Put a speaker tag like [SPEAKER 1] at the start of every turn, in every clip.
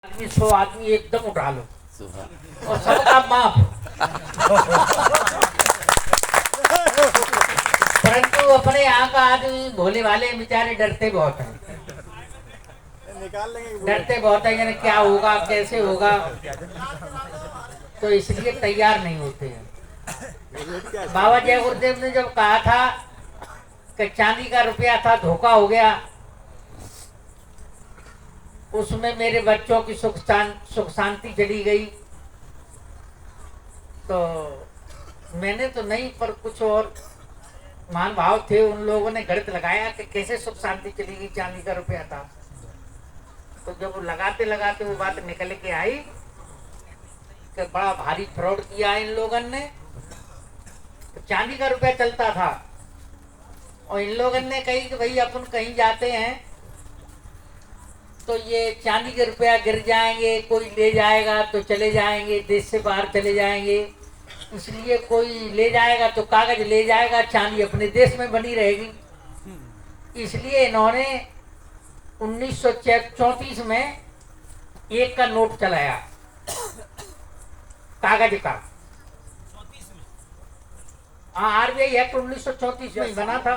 [SPEAKER 1] आदमी 100 आदमी एकदम उठा लो और सबका माफ। परंतु अपने यहाँ का आदमी भोले वाले बेचारे डरते बहुत हैं, डरते बहुत है कि क्या होगा कैसे होगा, तो इसलिए तैयार नहीं होते हैं। बाबा जय गुरुदेव ने जब कहा था कि चांदी का रुपया था धोखा हो गया, उसमें मेरे बच्चों की सुख शांति चली गई, तो मैंने तो नहीं पर कुछ और महान भाव थे उन लोगों ने गणित लगाया कि कैसे सुख शांति चली गई, चांदी का रुपया था। तो जब वो लगाते लगाते वो बात निकल के आई कि बड़ा भारी फ्रॉड किया इन लोगों ने। तो चांदी का रुपया चलता था और इन लोगों ने कही कि भाई अपन कहीं जाते हैं तो ये चांदी के रुपया गिर जाएंगे, कोई ले जाएगा तो चले जाएंगे, देश से बाहर चले जाएंगे, इसलिए कोई ले जाएगा तो कागज ले जाएगा, चांदी अपने देश में बनी रहेगी। इसलिए इन्होंने 1934 में एक का नोट चलाया कागज का। हाँ, आरबीआई एक्ट 1934 में बना था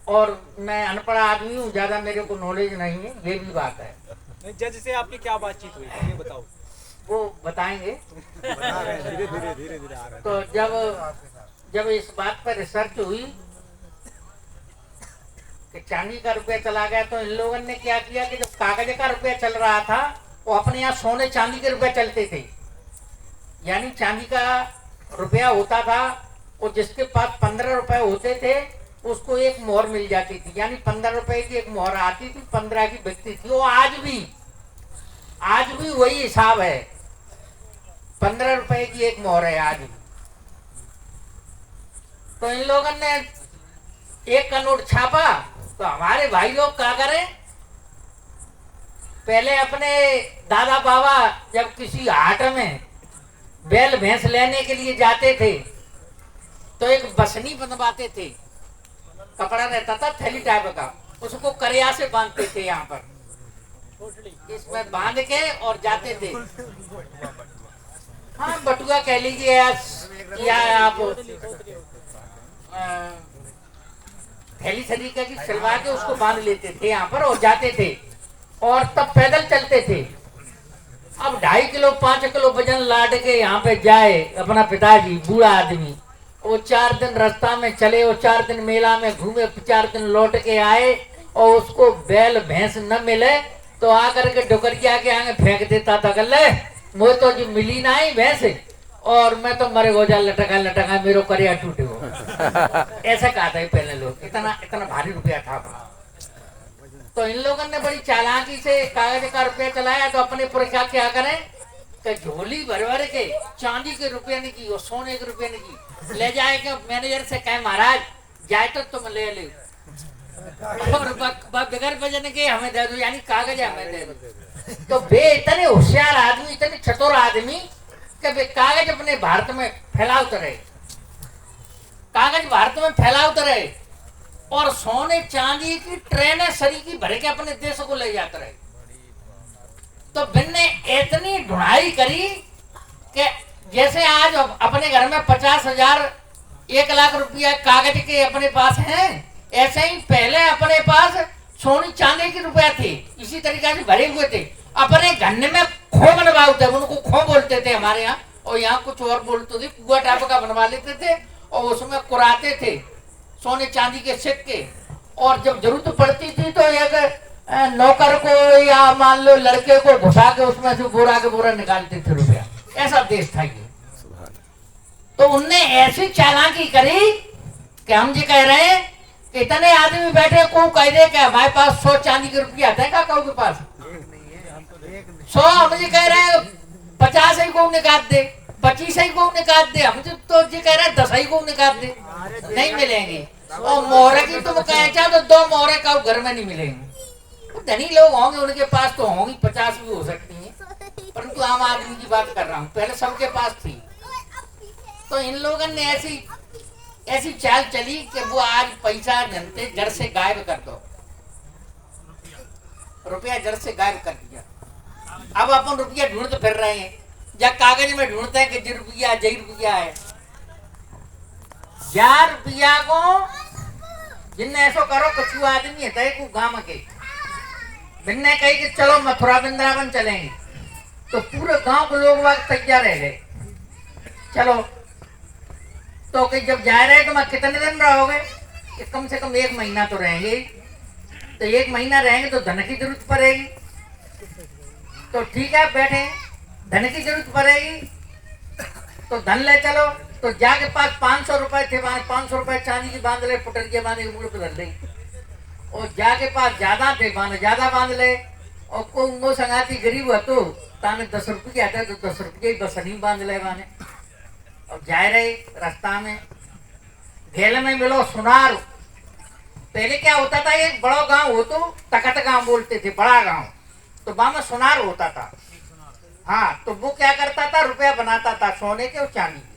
[SPEAKER 1] और मैं अनपढ़ आदमी हूँ, ज्यादा मेरे को नॉलेज नहीं है, ये भी बात है।
[SPEAKER 2] जज से आपकी क्या बातचीत हुई ये बताओ।
[SPEAKER 1] वो बताएंगे
[SPEAKER 2] धीरे धीरे आ रहा है।
[SPEAKER 1] तो जब इस बात पर रिसर्च हुई कि चांदी का रुपया चला गया, तो इन लोगों ने क्या किया कि जब कागज का रुपया चल रहा था वो अपने यहाँ सोने चांदी के रुपया चलते थे, यानी चांदी का रुपया होता था और जिसके पास 15 रुपए होते थे उसको एक मोहर मिल जाती थी, यानी 15 रुपए की एक मोहर आती थी, 15 की बिकती थी। वो आज भी वही हिसाब है, 15 रुपए की एक मोहर है आज भी। तो इन लोगों ने एक का नोट छापा, तो हमारे भाई लोग क्या करें, पहले अपने दादा बाबा जब किसी हाट में बैल भैंस लेने के लिए जाते थे तो एक बसनी बनवाते थे, कपड़ा रहता था थैली टाइप का, उसको करिया से बांधते थे, यहाँ पर इसमें बांध के और जाते थे। हाँ, बटुआ कह लीजिए या आप थैली तरीके की सिलवा के उसको बांध लेते थे यहाँ पर और जाते थे, और तब पैदल चलते थे। अब 2.5 किलो 5 किलो वजन लाद के यहाँ पे जाए अपना पिताजी बूढ़ा आदमी, वो 4 दिन रास्ता में चले, वो 4 दिन मेला में घूमे, 4 दिन लौट के आए और उसको बैल भैंस न मिले तो आकर के डुकरिया के आगे फेंक देता था, गले मुझे तो जी मिली ना ही भैंस और मैं तो मरे गोजा लटका लटका मेरो करिया टूटे हो। ऐसा कहा था पहले लोग, इतना भारी रुपया था। तो इन लोगों ने बड़ी चालाकी से कागज का रुपया चलाया, तो अपने पुरखा क्या करें कि झोली भर भर के चांदी के रुपये नहीं की और सोने के रुपये नहीं की ले जाए के मैनेजर से कहे महाराज जाए तो तुम ले ले और बगैर वजन के हमें दे दो, यानी कागज हमें दे दो। तो वे इतने होशियार आदमी, इतने चतुर आदमी कि वे कागज अपने भारत में फैलाते रहे, कागज भारत में फैलाते रहे और सोने चांदी की ट्रेनें सरी की भर के अपने देश को ले जाते रहे। तो बिन ने इतनी ढुनाई करी कि जैसे आज अपने घर में 50,000 1 लाख रुपया कागज के अपने पास हैं, ऐसे ही पहले अपने पास सोनी चांदी के रुपया थे, इसी तरीके से भरे हुए थे। अपने गन्ने में खो बनवाते थे, उनको खो बोलते थे हमारे यहाँ, और यहाँ कुछ और बोलते थे, कुआ टाइप का बनवा लेते थे और उसमें कुराते थे सोने चांदी के सिक्के। और जब जरूरत पड़ती थी तो एक नौकर को या मान लो लड़के को घुसा के उसमें से बोरा के बोरा निकालते थे रुपया। ऐसा देश था ये। तो उनने ऐसी चालाकी करी कि हम जी कह रहे हैं कि इतने आदमी बैठे को कह रहे कि हमारे पास 100 चांदी के रुपया है क्या के पास 100, हम जी कह रहे हैं 50 ही को निकाल दे, 25 ही को निकाल दे, हम तो जी कह रहे हैं 10 ही को निकाल दे, नहीं मिलेंगे। और मोहरे की तुम कहें चाहो तो 2 मोहरे का घर में नहीं मिलेंगे। धनी लोग होंगे उनके पास तो होंगी, 50 भी हो सकती हैं, परंतु आम आदमी की बात कर रहा हूँ, पहले सबके पास थी। तो इन लोगों ने ऐसी चाल चली कि वो आज पैसा जनते घर से गायब कर दो, रुपया घर से गायब कर दिया। अब अपन रुपया ढूंढ फिर रहे हैं, या कागज में ढूंढते हैं कि जी रुपया जय रुपया है। जा रुपया को जिनने ऐसो करो कछु आदमी है तय को गांव के बिन्ने कही कि चलो मथुरा वृंदावन चलेंगे, तो पूरे गांव के लोग वहां तैयार रह गए। चलो तो कि जब जा रहे तो मैं कितने दिन रहोगे? कि कम से कम 1 महीना तो रहेंगे। तो 1 महीना रहेंगे तो धन की जरूरत पड़ेगी। तो ठीक है बैठे, धन की जरूरत पड़ेगी तो धन ले चलो। तो जाके पास 500 रुपए थे, 500 रुपए चांदी की बांध ले, पुटरिया बांध के मुड़ पे धर ली। और जाके पास ज्यादा थे, ज्यादा बांध ले। और को मो संगाती गरीब हतो ताने 10 रुपये आता तो 10 रुपये बसनी बांध ले माने। और जा रहे रास्ता में घेल में मिलो सुनार। पहले क्या होता था, एक बड़ा गांव हो तो तकट गांव बोलते थे, बड़ा गांव, तो वहां में सुनार होता था। हाँ, तो वो क्या करता था, रुपया बनाता था सोने के और चांदी के।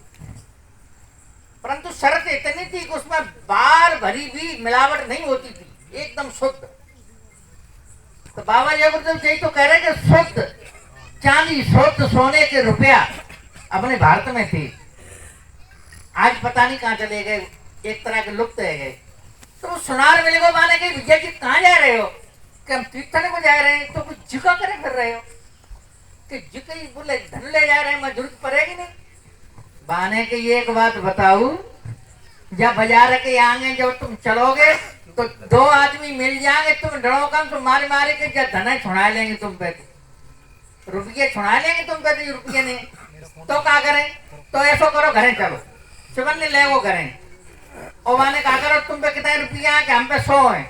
[SPEAKER 1] परंतु शर्त इतनी थी कि उसमें बार भरी भी मिलावट नहीं होती थी, एकदम शुद्ध। तो बाबा जबरदस्त जी तो कह रहे कि शुद्ध चांदी, शुद्ध सोने के रुपया अपने भारत में थे। आज पता नहीं कहाँ चले गए, एक तरह के लुप्त रह गए। तो सुनार मिले को माने कि विजय जी कहाँ जा रहे हो? कि हम तीर्थन को जा रहे हैं। तो कुछ जिका करे फिर रहे हो कि जिके बोले धन ले जा रहे हैं, मैं जरूरत पड़ेगी नहीं। बाने की एक बात बताऊं, जब बाजार के आगे जब तुम चलोगे तो 2 आदमी मिल जाएंगे, तुम डरोगा तो मारे मारे के जब धन छुड़ा लेंगे तुम पे, रुपये छुड़ा लेंगे तुम पे, रुपये नहीं तो क्या करें? तो ऐसा करो घरे चलो, सुबह ले वो करें। और माने क्या करो, तुम पे कितने रुपया है? कि हम पे 100 है।